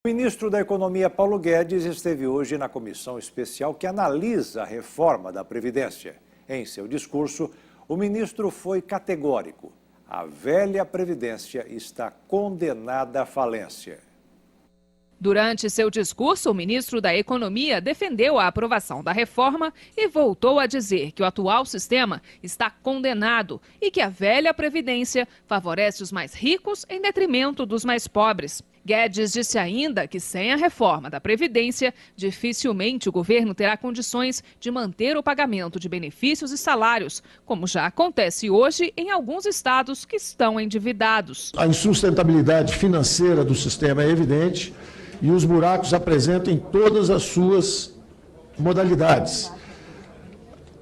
O ministro da Economia, Paulo Guedes, esteve hoje na comissão especial que analisa a reforma da Previdência. Em seu discurso, o ministro foi categórico. A velha Previdência está condenada à falência. Durante seu discurso, o ministro da Economia defendeu a aprovação da reforma e voltou a dizer que o atual sistema está condenado e que a velha Previdência favorece os mais ricos em detrimento dos mais pobres. Guedes disse ainda que sem a reforma da Previdência, dificilmente o governo terá condições de manter o pagamento de benefícios e salários, como já acontece hoje em alguns estados que estão endividados. A insustentabilidade financeira do sistema é evidente e os buracos apresentam em todas as suas modalidades.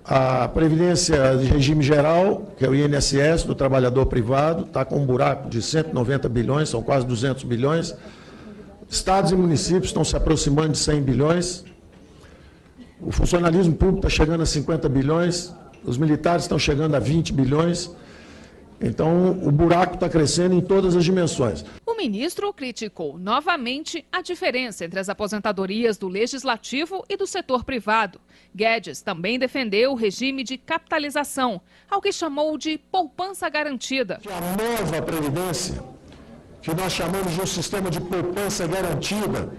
A Previdência de regime geral, que é o INSS do trabalhador privado, está com um buraco de 190 bilhões, são quase 200 bilhões. Estados e municípios estão se aproximando de 100 bilhões. O funcionalismo público está chegando a 50 bilhões, os militares estão chegando a 20 bilhões. Então, o buraco está crescendo em todas as dimensões. O ministro criticou novamente a diferença entre as aposentadorias do legislativo e do setor privado. Guedes também defendeu o regime de capitalização, ao que chamou de poupança garantida. A nova Previdência, que nós chamamos de um sistema de poupança garantida,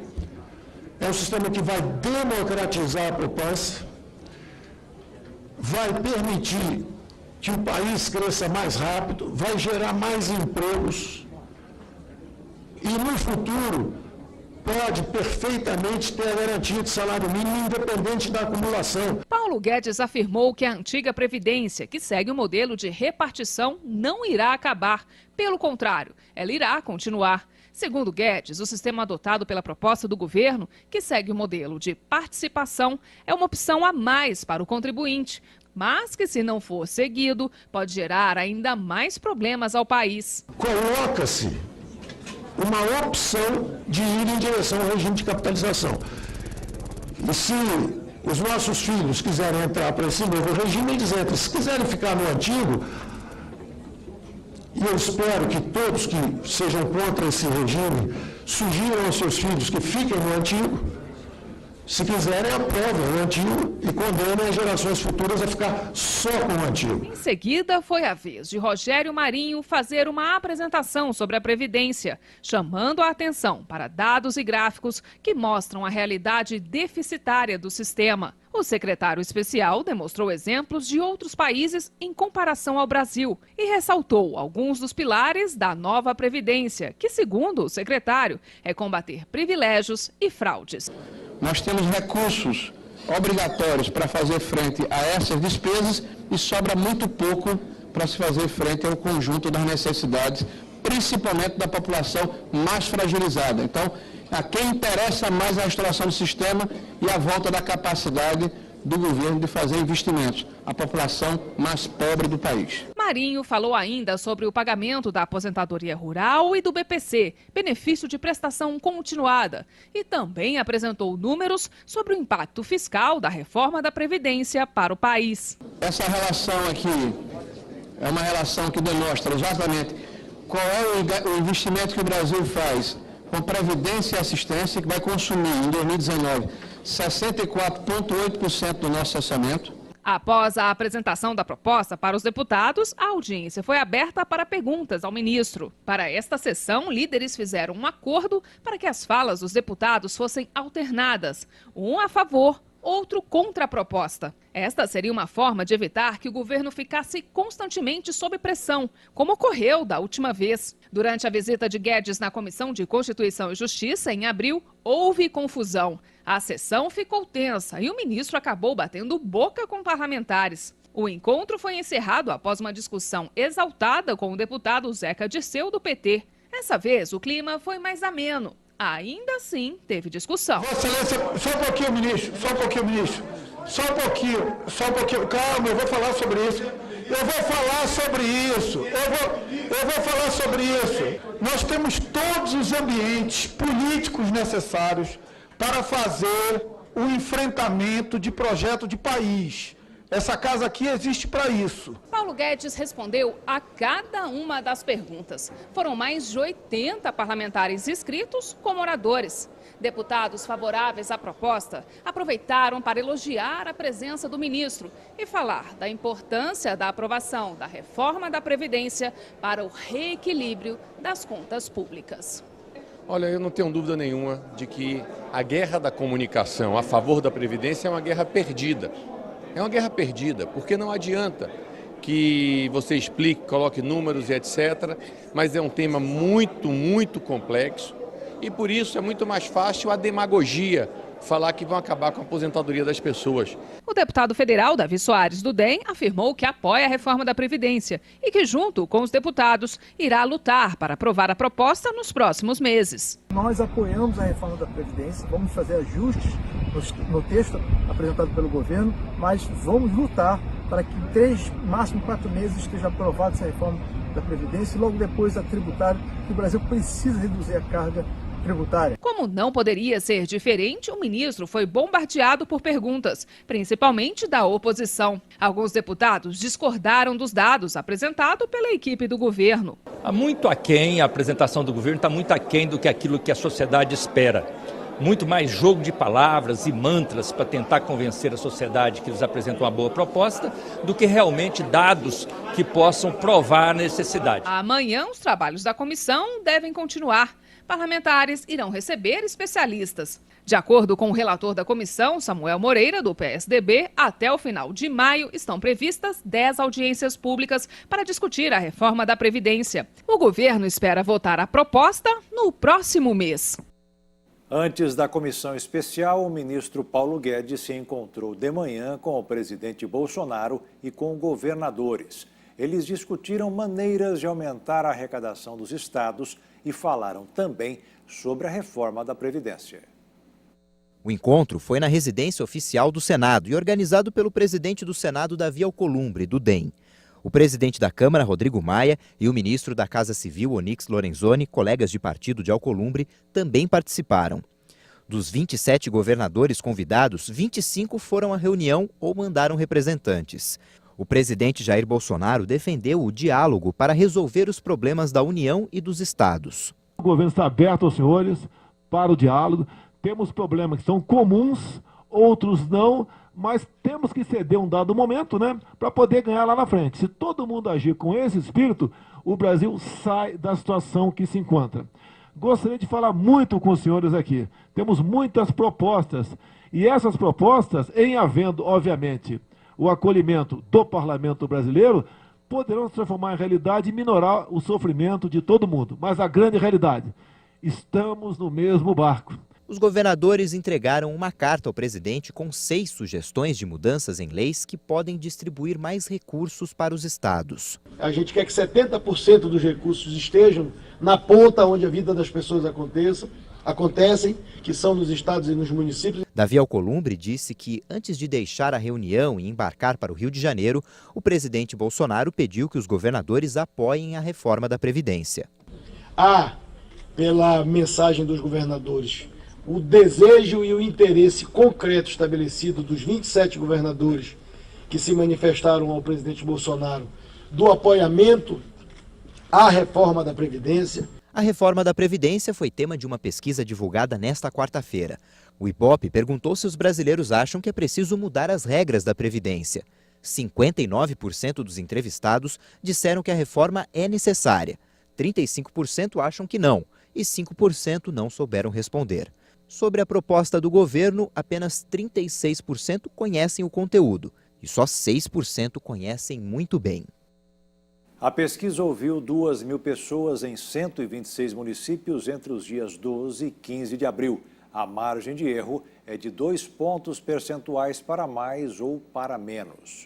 é um sistema que vai democratizar a poupança, vai permitir que o país cresça mais rápido, vai gerar mais empregos e, no futuro, pode perfeitamente ter a garantia de salário mínimo independente da acumulação. Paulo Guedes afirmou que a antiga Previdência, que segue o modelo de repartição, não irá acabar. Pelo contrário, ela irá continuar. Segundo Guedes, o sistema adotado pela proposta do governo, que segue o modelo de participação, é uma opção a mais para o contribuinte, mas que, se não for seguido, pode gerar ainda mais problemas ao país. Coloca-se uma opção de ir em direção ao regime de capitalização. E se os nossos filhos quiserem entrar para esse novo regime, eles entram. Se quiserem ficar no antigo, e eu espero que todos que sejam contra esse regime sugiram aos seus filhos que fiquem no antigo. Se quiserem, aprovem o antigo e condenem as gerações futuras a ficar só com o antigo. Em seguida, foi a vez de Rogério Marinho fazer uma apresentação sobre a Previdência, chamando a atenção para dados e gráficos que mostram a realidade deficitária do sistema. O secretário especial demonstrou exemplos de outros países em comparação ao Brasil e ressaltou alguns dos pilares da nova Previdência, que, segundo o secretário, é combater privilégios e fraudes. Nós temos recursos obrigatórios para fazer frente a essas despesas e sobra muito pouco para se fazer frente ao conjunto das necessidades, principalmente da população mais fragilizada. Então, a quem interessa mais a restauração do sistema e a volta da capacidade do governo de fazer investimentos, a população mais pobre do país. Marinho falou ainda sobre o pagamento da aposentadoria rural e do BPC, benefício de prestação continuada, e também apresentou números sobre o impacto fiscal da reforma da Previdência para o país. Essa relação aqui é uma relação que demonstra exatamente qual é o investimento que o Brasil faz com Previdência e Assistência, que vai consumir em 2019 64,8% do nosso orçamento. Após a apresentação da proposta para os deputados, a audiência foi aberta para perguntas ao ministro. Para esta sessão, líderes fizeram um acordo para que as falas dos deputados fossem alternadas, um a favor, outro contra a proposta. Esta seria uma forma de evitar que o governo ficasse constantemente sob pressão, como ocorreu da última vez. Durante a visita de Guedes na Comissão de Constituição e Justiça, em abril, houve confusão. A sessão ficou tensa e o ministro acabou batendo boca com parlamentares. O encontro foi encerrado após uma discussão exaltada com o deputado Zeca Dirceu, do PT. Essa vez, o clima foi mais ameno. Ainda assim, teve discussão. Vossa Excelência, só um pouquinho, ministro. Só um pouquinho, ministro. Só um pouquinho. Calma, eu vou falar sobre isso. Eu vou falar sobre isso. Nós temos todos os ambientes políticos necessários para fazer o enfrentamento de projeto de país. Essa casa aqui existe para isso. Paulo Guedes respondeu a cada uma das perguntas. Foram mais de 80 parlamentares inscritos como oradores. Deputados favoráveis à proposta aproveitaram para elogiar a presença do ministro e falar da importância da aprovação da reforma da Previdência para o reequilíbrio das contas públicas. Olha, eu não tenho dúvida nenhuma de que a guerra da comunicação a favor da Previdência é uma guerra perdida. É uma guerra perdida, porque não adianta que você explique, coloque números e etc., mas é um tema muito complexo e por isso é muito mais fácil a demagogia falar que vão acabar com a aposentadoria das pessoas. O deputado federal Davi Soares, do DEM, afirmou que apoia a reforma da Previdência e que, junto com os deputados, irá lutar para aprovar a proposta nos próximos meses. Nós apoiamos a reforma da Previdência, vamos fazer ajustes no texto apresentado pelo governo, mas vamos lutar para que em 3, máximo 4 meses esteja aprovada essa reforma da Previdência e logo depois a tributária, que o Brasil precisa reduzir a carga tributária. Como não poderia ser diferente, o ministro foi bombardeado por perguntas, principalmente da oposição. Alguns deputados discordaram dos dados apresentados pela equipe do governo. Está muito aquém, a apresentação do governo está muito aquém do que aquilo que a sociedade espera. Muito mais jogo de palavras e mantras para tentar convencer a sociedade que eles apresentam uma boa proposta do que realmente dados que possam provar a necessidade. Amanhã, os trabalhos da comissão devem continuar. Parlamentares irão receber especialistas. De acordo com o relator da comissão, Samuel Moreira, do PSDB, até o final de maio estão previstas 10 audiências públicas para discutir a reforma da Previdência. O governo espera votar a proposta no próximo mês. Antes da comissão especial, o ministro Paulo Guedes se encontrou de manhã com o presidente Bolsonaro e com governadores. Eles discutiram maneiras de aumentar a arrecadação dos estados e falaram também sobre a reforma da Previdência. O encontro foi na residência oficial do Senado e organizado pelo presidente do Senado, Davi Alcolumbre, do DEM. O presidente da Câmara, Rodrigo Maia, e o ministro da Casa Civil, Onyx Lorenzoni, colegas de partido de Alcolumbre, também participaram. Dos 27 governadores convidados, 25 foram à reunião ou mandaram representantes. O presidente Jair Bolsonaro defendeu o diálogo para resolver os problemas da União e dos estados. O governo está aberto aos senhores para o diálogo. Temos problemas que são comuns, outros não, mas temos que ceder um dado momento, para poder ganhar lá na frente. Se todo mundo agir com esse espírito, o Brasil sai da situação que se encontra. Gostaria de falar muito com os senhores aqui. Temos muitas propostas, e essas propostas, em havendo, obviamente, o acolhimento do parlamento brasileiro, poderão se transformar em realidade e minorar o sofrimento de todo mundo. Mas a grande realidade, estamos no mesmo barco. Os governadores entregaram uma carta ao presidente com 6 sugestões de mudanças em leis que podem distribuir mais recursos para os estados. A gente quer que 70% dos recursos estejam na ponta onde a vida das pessoas acontecem, que são nos estados e nos municípios. Davi Alcolumbre disse que, antes de deixar a reunião e embarcar para o Rio de Janeiro, o presidente Bolsonaro pediu que os governadores apoiem a reforma da Previdência. Há, pela mensagem dos governadores, o desejo e o interesse concreto estabelecido dos 27 governadores que se manifestaram ao presidente Bolsonaro do apoiamento à reforma da Previdência. A reforma da Previdência foi tema de uma pesquisa divulgada nesta quarta-feira. O IBOP perguntou se os brasileiros acham que é preciso mudar as regras da Previdência. 59% dos entrevistados disseram que a reforma é necessária. 35% acham que não e 5% não souberam responder. Sobre a proposta do governo, apenas 36% conhecem o conteúdo e só 6% conhecem muito bem. A pesquisa ouviu 2.000 pessoas em 126 municípios entre os dias 12 e 15 de abril. A margem de erro é de 2 pontos percentuais para mais ou para menos.